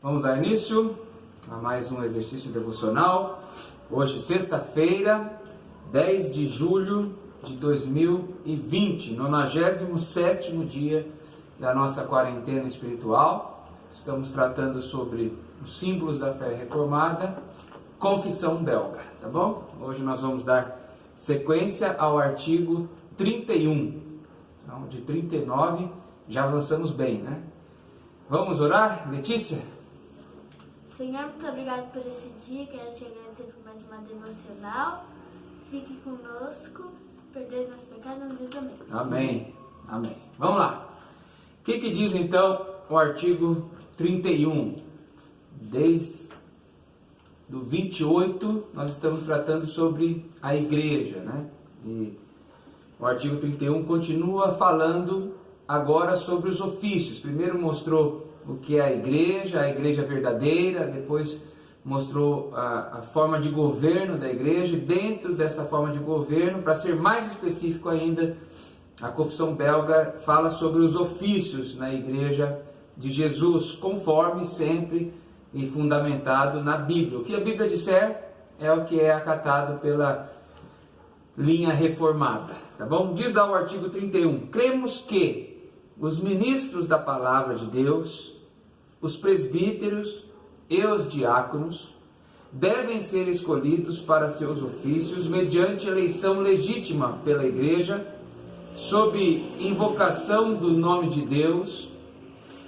Vamos dar início a mais um exercício devocional. Hoje, sexta-feira, 10 de julho de 2020, 97º dia da nossa quarentena espiritual. Estamos tratando sobre os símbolos da fé reformada, confissão belga, tá bom? Hoje nós vamos dar sequência ao artigo 31. Então, de 39, já avançamos bem, né? Vamos orar, Letícia? Senhor, muito obrigado por esse dia. Quero te agradecer por mais uma devocional. Fique conosco, perdoe nossos pecados, não diz amém. Amém, amém. Vamos lá. O que diz então o artigo 31? Desde do 28, nós estamos tratando sobre a igreja, né? E o artigo 31 continua falando agora sobre os ofícios. Primeiro mostrou o que é a igreja verdadeira, depois mostrou a forma de governo da igreja. Dentro dessa forma de governo, para ser mais específico ainda, a confissão belga fala sobre os ofícios na igreja de Jesus, conforme sempre e fundamentado na Bíblia. O que a Bíblia disser é o que é acatado pela linha reformada, tá bom? Diz lá o artigo 31, cremos que os ministros da palavra de Deus, os presbíteros e os diáconos devem ser escolhidos para seus ofícios mediante eleição legítima pela igreja, sob invocação do nome de Deus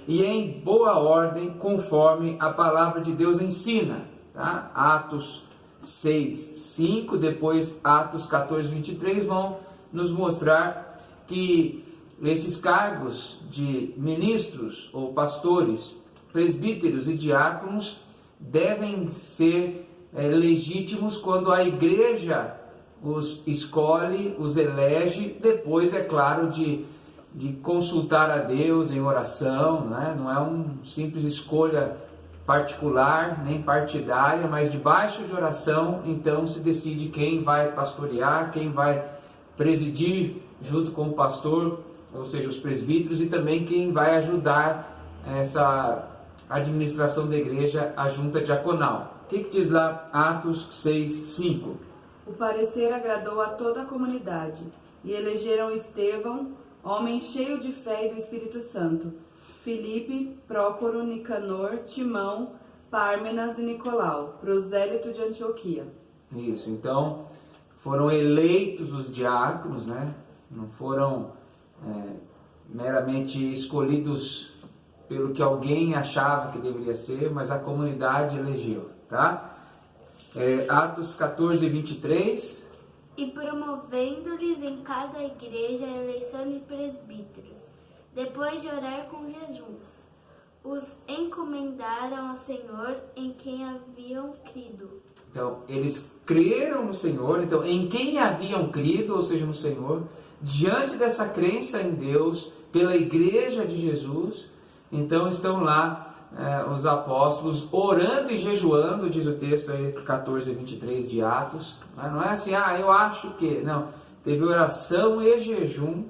e em boa ordem, conforme a palavra de Deus ensina, tá? Atos 6:5, depois Atos 14:23 vão nos mostrar que esses cargos de ministros ou pastores, presbíteros e diáconos devem ser legítimos quando a igreja os escolhe, os elege, depois, é claro, de consultar a Deus em oração, né? Não é uma simples escolha particular, nem partidária, mas debaixo de oração, então se decide quem vai pastorear, quem vai presidir junto com o pastor, ou seja, os presbíteros, e também quem vai ajudar essa administração da igreja, a junta diaconal. O que diz lá Atos 6:5? O parecer agradou a toda a comunidade, e elegeram Estevão, homem cheio de fé e do Espírito Santo, Filipe, Prócoro, Nicanor, Timão, Pármenas e Nicolau, prosélito de Antioquia. Isso, então foram eleitos os diáconos, né? Não foram meramente escolhidos pelo que alguém achava que deveria ser, mas a comunidade elegeu, tá? Atos 14:23. E promovendo-lhes em cada igreja a eleição de presbíteros, depois de orar com jejuns, os encomendaram ao Senhor em quem haviam crido. Então, eles creram no Senhor, então em quem haviam crido, ou seja, no Senhor, diante dessa crença em Deus, pela igreja de Jesus, então estão lá os apóstolos orando e jejuando, diz o texto aí 14:23 de Atos. Não é assim, eu acho que... Não, teve oração e jejum,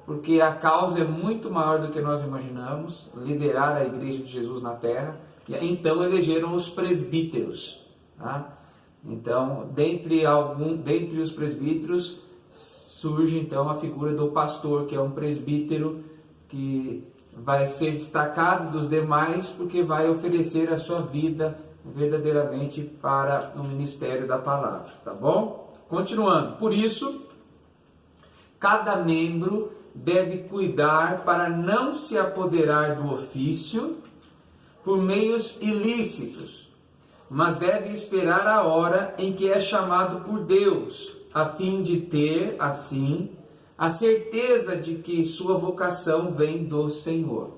porque a causa é muito maior do que nós imaginamos, liderar a igreja de Jesus na terra, e então elegeram os presbíteros, tá? Então, dentre os presbíteros, surge então a figura do pastor, que é um presbítero que vai ser destacado dos demais, porque vai oferecer a sua vida verdadeiramente para o ministério da palavra, tá bom? Continuando, por isso, cada membro deve cuidar para não se apoderar do ofício por meios ilícitos, mas deve esperar a hora em que é chamado por Deus, a fim de ter, assim, a certeza de que sua vocação vem do Senhor.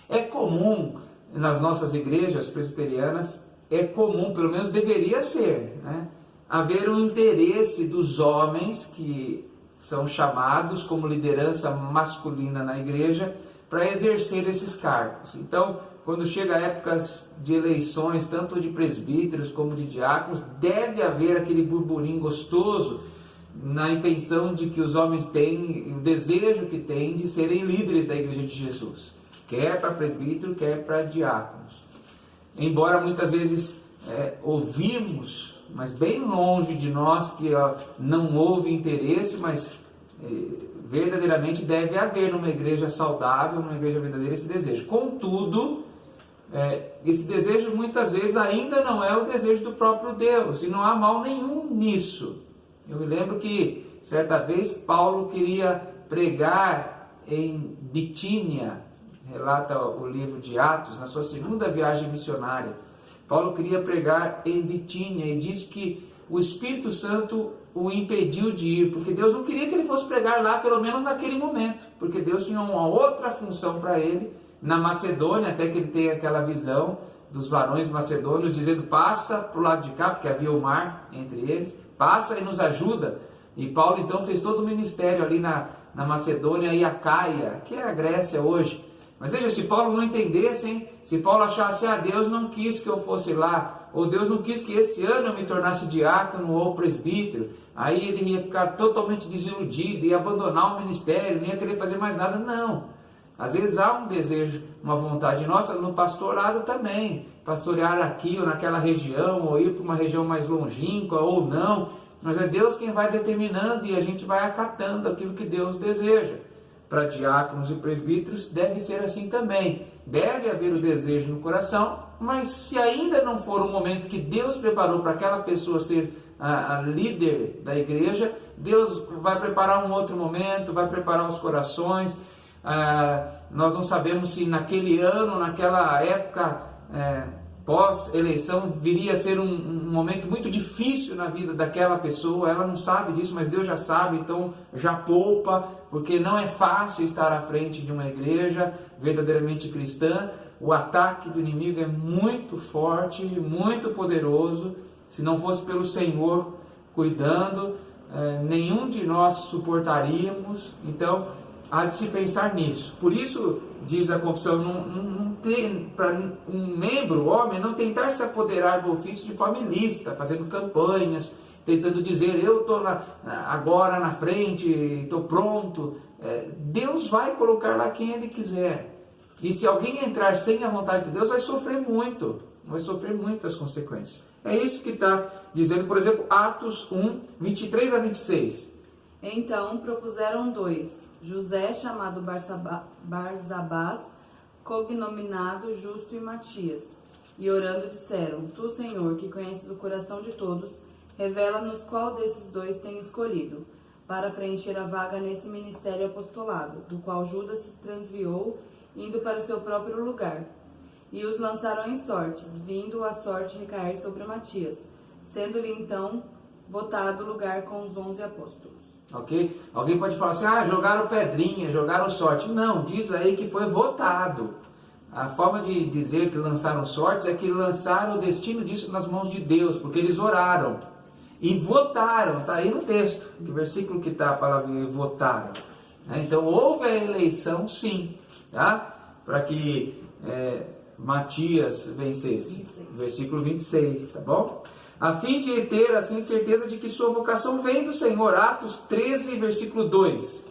É comum nas nossas igrejas presbiterianas, pelo menos deveria ser, né, haver um interesse dos homens que são chamados como liderança masculina na igreja para exercer esses cargos. Então, quando chega épocas de eleições, tanto de presbíteros como de diáconos, deve haver aquele burburinho gostoso na intenção de que os homens têm, o desejo que têm de serem líderes da igreja de Jesus, quer para presbítero, quer para diáconos. embora muitas vezes ouvimos, mas bem longe de nós que não houve interesse, mas verdadeiramente deve haver numa igreja saudável, numa igreja verdadeira, esse desejo. Contudo, esse desejo muitas vezes ainda não é o desejo do próprio Deus, e não há mal nenhum nisso. Eu me lembro que certa vez Paulo queria pregar em Bitínia, relata o livro de Atos, na sua segunda viagem missionária. Paulo queria pregar em Bitínia e diz que o Espírito Santo o impediu de ir, porque Deus não queria que ele fosse pregar lá, pelo menos naquele momento, porque Deus tinha uma outra função para ele, na Macedônia, até que ele tem aquela visão dos varões macedônios, dizendo, passa para o lado de cá, porque havia o mar entre eles, passa e nos ajuda. E Paulo então fez todo o ministério ali na Macedônia e Acaia, que é a Grécia hoje. Mas veja, se Paulo não entendesse, hein? Se Paulo achasse, Deus não quis que eu fosse lá, ou Deus não quis que esse ano eu me tornasse diácono ou presbítero, aí ele ia ficar totalmente desiludido, ia abandonar o ministério, nem ia querer fazer mais nada. Não. Às vezes há um desejo, uma vontade nossa, no pastorado também, pastorear aqui ou naquela região, ou ir para uma região mais longínqua ou não, mas é Deus quem vai determinando e a gente vai acatando aquilo que Deus deseja. Para diáconos e presbíteros deve ser assim também. Deve haver o desejo no coração, mas se ainda não for o momento que Deus preparou para aquela pessoa ser a líder da igreja, Deus vai preparar um outro momento, vai preparar os corações. Nós não sabemos se naquele ano, naquela época pós-eleição, viria a ser um momento muito difícil na vida daquela pessoa. Ela não sabe disso, mas Deus já sabe, então já poupa, porque não é fácil estar à frente de uma igreja verdadeiramente cristã. O ataque do inimigo é muito forte, muito poderoso. Se não fosse pelo Senhor cuidando, nenhum de nós suportaríamos. Então, há de se pensar nisso. Por isso, diz a confissão, não tem para um membro, homem, não tentar se apoderar do ofício de forma ilícita, fazendo campanhas, tentando dizer, eu estou agora na frente, estou pronto. Deus vai colocar lá quem Ele quiser. E se alguém entrar sem a vontade de Deus, vai sofrer muitas consequências. É isso que está dizendo, por exemplo, Atos 1, 23 a 26. Então propuseram 2, José, chamado Barsabás, cognominado Justo, e Matias. E orando disseram, Tu, Senhor, que conheces o coração de todos, revela-nos qual desses 2 tem escolhido, para preencher a vaga nesse ministério apostolado, do qual Judas se transviou, indo para o seu próprio lugar. E os lançaram em sortes, vindo a sorte recair sobre Matias, sendo-lhe então votado lugar com os 11 apóstolos. Ok? Alguém pode falar assim, jogaram pedrinha, jogaram sorte. Não, diz aí que foi votado. A forma de dizer que lançaram sortes é que lançaram o destino disso nas mãos de Deus, porque eles oraram e votaram. Está aí no texto, que versículo que está a palavra votaram. Então houve a eleição, sim, tá? Para que Matias vencesse. 26. Versículo 26, tá bom? A fim de ter assim certeza de que sua vocação vem do Senhor. Atos 13, versículo 2.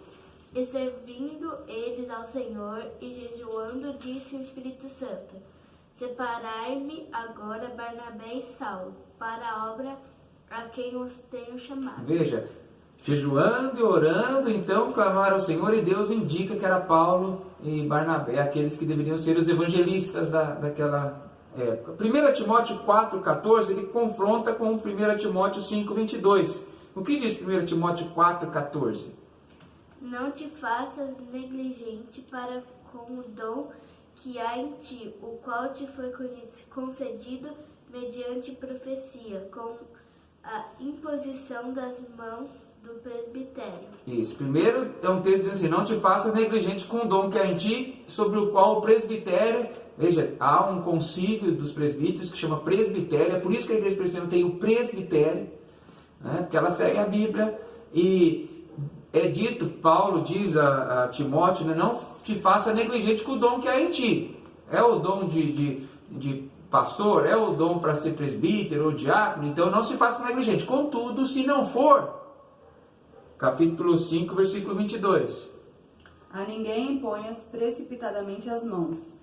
E servindo eles ao Senhor e jejuando, disse o Espírito Santo, Separai-me agora Barnabé e Saulo, para a obra a quem os tenho chamado. Veja, jejuando e orando, então clamaram ao Senhor, e Deus indica que era Paulo e Barnabé, aqueles que deveriam ser os evangelistas daquela época. 1 Timóteo 4,14, ele confronta com 1 Timóteo 5,22. O que diz 1 Timóteo 4,14? Não te faças negligente para com o dom que há em ti, o qual te foi concedido mediante profecia, com a imposição das mãos do presbitério. Isso, primeiro é um texto dizendo assim, não te faças negligente com o dom que há em ti, sobre o qual o presbitério, veja, há um concílio dos presbíteros que chama presbitério, é por isso que a igreja presbiteriana tem o presbitério, né, porque ela segue a Bíblia, e é dito, Paulo diz a Timóteo, né, não te faça negligente com o dom que há em ti. É o dom de pastor, é o dom para ser presbítero ou diácono, então não se faça negligente. Contudo, se não for, capítulo 5, versículo 22. A ninguém imponhas precipitadamente as mãos,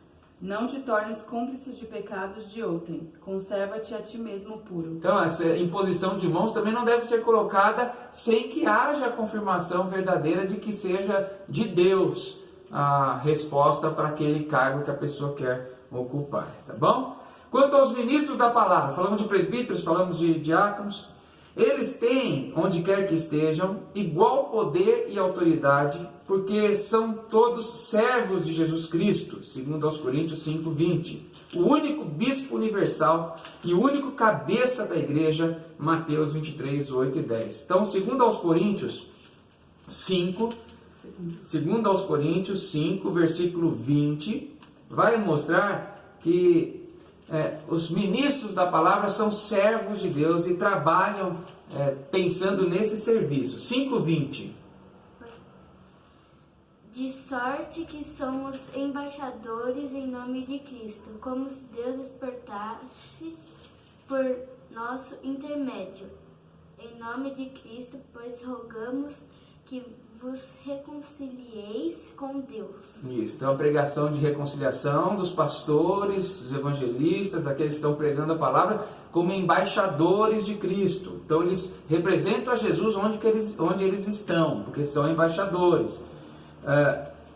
Não te tornes cúmplice de pecados de outrem. Conserva-te a ti mesmo puro. Então, essa imposição de mãos também não deve ser colocada sem que haja a confirmação verdadeira de que seja de Deus a resposta para aquele cargo que a pessoa quer ocupar, tá bom? Quanto aos ministros da palavra, falamos de presbíteros, falamos de diáconos, eles têm, onde quer que estejam, igual poder e autoridade, porque são todos servos de Jesus Cristo, segundo aos Coríntios 5:20. O único bispo universal e o único cabeça da igreja, Mateus 23:8 e 10. Então, segundo aos Coríntios 5, versículo 20, vai mostrar que os ministros da palavra são servos de Deus e trabalham pensando nesse serviço. 5:20. De sorte que somos embaixadores em nome de Cristo, como se Deus exportasse por nosso intermédio. Em nome de Cristo, pois rogamos que vos reconcilieis com Deus. Isso, então a pregação de reconciliação dos pastores, dos evangelistas, daqueles que estão pregando a palavra, como embaixadores de Cristo. Então eles representam a Jesus onde eles estão, porque são embaixadores.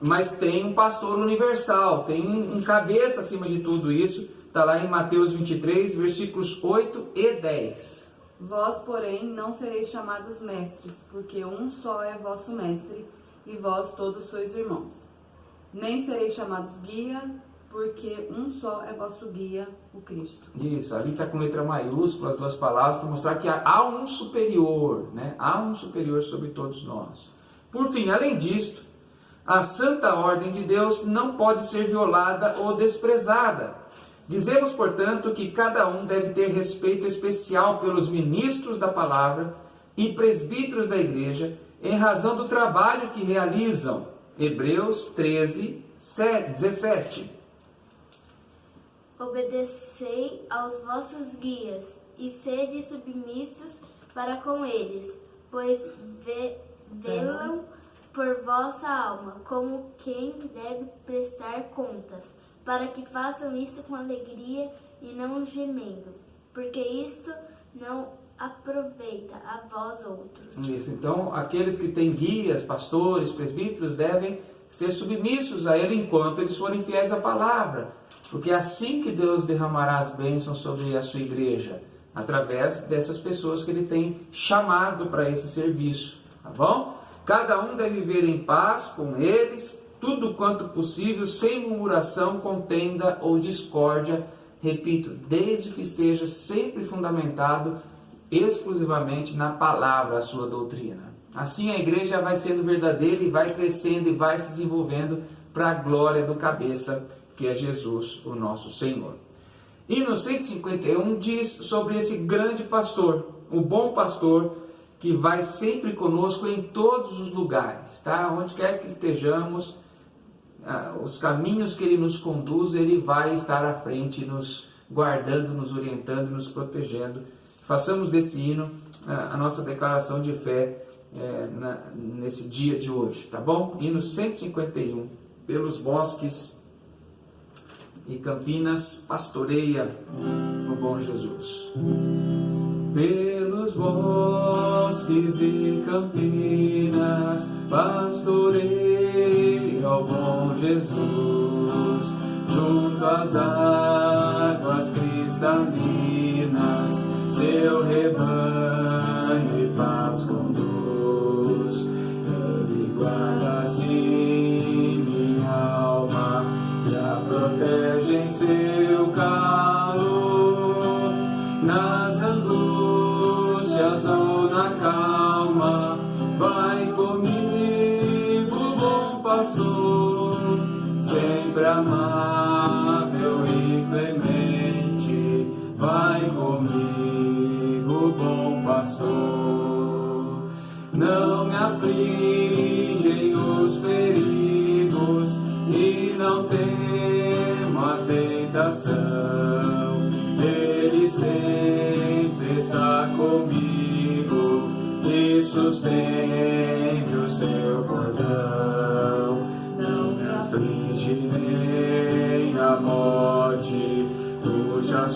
Mas tem um pastor universal, tem um cabeça acima de tudo isso, está lá em Mateus 23, versículos 8 e 10. Vós, porém, não sereis chamados mestres, porque um só é vosso mestre, e vós todos sois irmãos. Nem sereis chamados guia, porque um só é vosso guia, o Cristo. Isso, ali está com letra maiúscula as duas palavras, para mostrar que há um superior, né? Há um superior sobre todos nós. Por fim, além disto, a santa ordem de Deus não pode ser violada ou desprezada. Dizemos, portanto, que cada um deve ter respeito especial pelos ministros da palavra e presbíteros da igreja, em razão do trabalho que realizam. Hebreus 13, 17. Obedecei aos vossos guias e sede submissos para com eles, pois velam por vossa alma, como quem deve prestar contas, para que façam isto com alegria e não gemendo, porque isto não aproveita a vós outros. Isso, então aqueles que têm guias, pastores, presbíteros, devem ser submissos a ele enquanto eles forem fiéis à palavra, porque é assim que Deus derramará as bênçãos sobre a sua igreja, através dessas pessoas que ele tem chamado para esse serviço, tá bom? Cada um deve viver em paz com eles, tudo quanto possível, sem murmuração, contenda ou discórdia, repito, desde que esteja sempre fundamentado exclusivamente na palavra, a sua doutrina. Assim a igreja vai sendo verdadeira e vai crescendo e vai se desenvolvendo para a glória do cabeça, que é Jesus, o nosso Senhor. E no 151 diz sobre esse grande pastor, o bom pastor, que vai sempre conosco em todos os lugares, tá? Onde quer que estejamos, os caminhos que ele nos conduz, ele vai estar à frente, nos guardando, nos orientando, nos protegendo. Façamos desse hino a nossa declaração de fé nesse dia de hoje, tá bom? Hino 151, pelos bosques e campinas, pastoreia o bom Jesus. Pelos bosques e campinas, pastoreia o bom Jesus, junto às águas cristalinas, seu rebanho e paz conduz. Ele guarda assim minha alma e a protege em seu calor, nas angústias ou na calma, vai comigo, bom pastor, sempre amável e clemente, vai comigo, bom pastor. Não me afligem os perigos e não temo a tentação. Ele sempre está comigo e sustém o seu cordão. Não me aflige nem a morte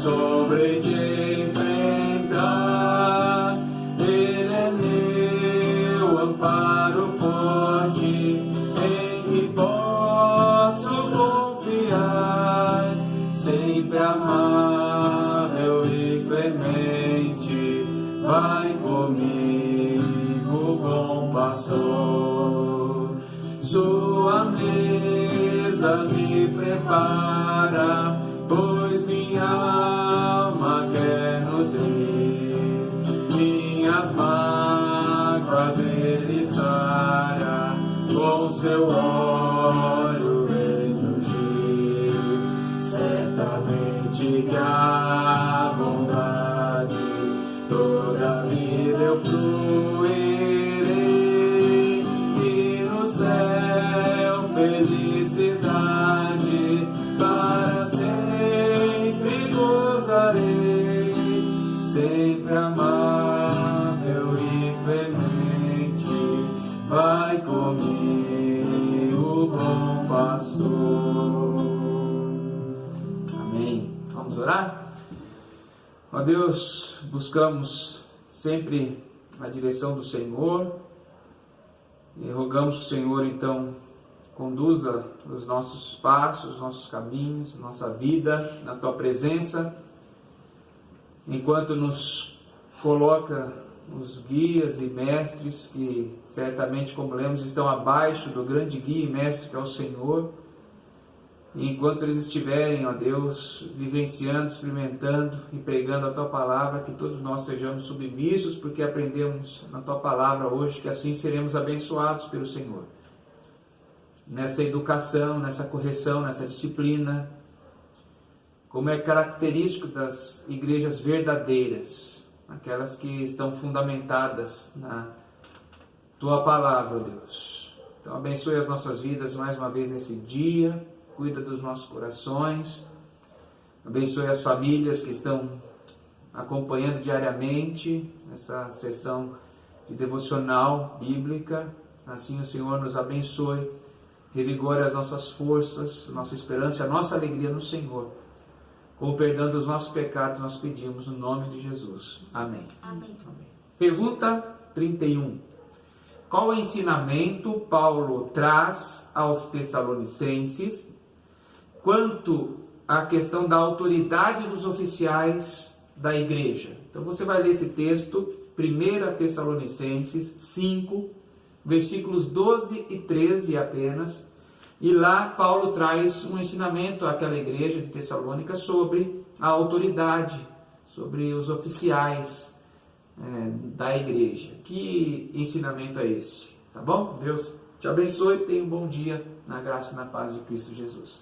sobre de enfrentar. Ele é meu amparo forte, em que posso confiar, sempre amável e clemente, vai comigo, bom pastor. Sua mesa me prepara, pois minha alma quer nutrir. Minhas mágoas ele sara, com seu óleo ele ungir. Certamente que a bondade toda a vida eu fluirei, e no céu felicidade para sempre gozarei, sempre amável e clemente, vai comigo, bom pastor. Amém. Vamos orar? Ó Deus, buscamos sempre a direção do Senhor e rogamos que o Senhor então conduza os nossos passos, os nossos caminhos, nossa vida na Tua presença, enquanto nos coloca os guias e mestres que certamente, como lemos, estão abaixo do grande guia e mestre que é o Senhor. E enquanto eles estiverem, ó Deus, vivenciando, experimentando e pregando a Tua palavra, que todos nós sejamos submissos, porque aprendemos na Tua palavra hoje que assim seremos abençoados pelo Senhor. Nessa educação, nessa correção, nessa disciplina, como é característico das igrejas verdadeiras, aquelas que estão fundamentadas na Tua palavra, ó Deus. Então abençoe as nossas vidas mais uma vez nesse dia, cuida dos nossos corações, abençoe as famílias que estão acompanhando diariamente essa sessão de devocional bíblica. Assim o Senhor nos abençoe, revigore as nossas forças, nossa esperança, a nossa alegria no Senhor. Com o perdão dos nossos pecados nós pedimos no nome de Jesus. Amém. Amém. Pergunta 31. Qual ensinamento Paulo traz aos Tessalonicenses quanto à questão da autoridade dos oficiais da igreja? Então você vai ler esse texto, 1 Tessalonicenses 5, versículos 12 e 13 apenas, e lá Paulo traz um ensinamento àquela igreja de Tessalônica sobre a autoridade, sobre os oficiais da igreja. Que ensinamento é esse? Tá bom? Deus te abençoe e tenha um bom dia na graça e na paz de Cristo Jesus.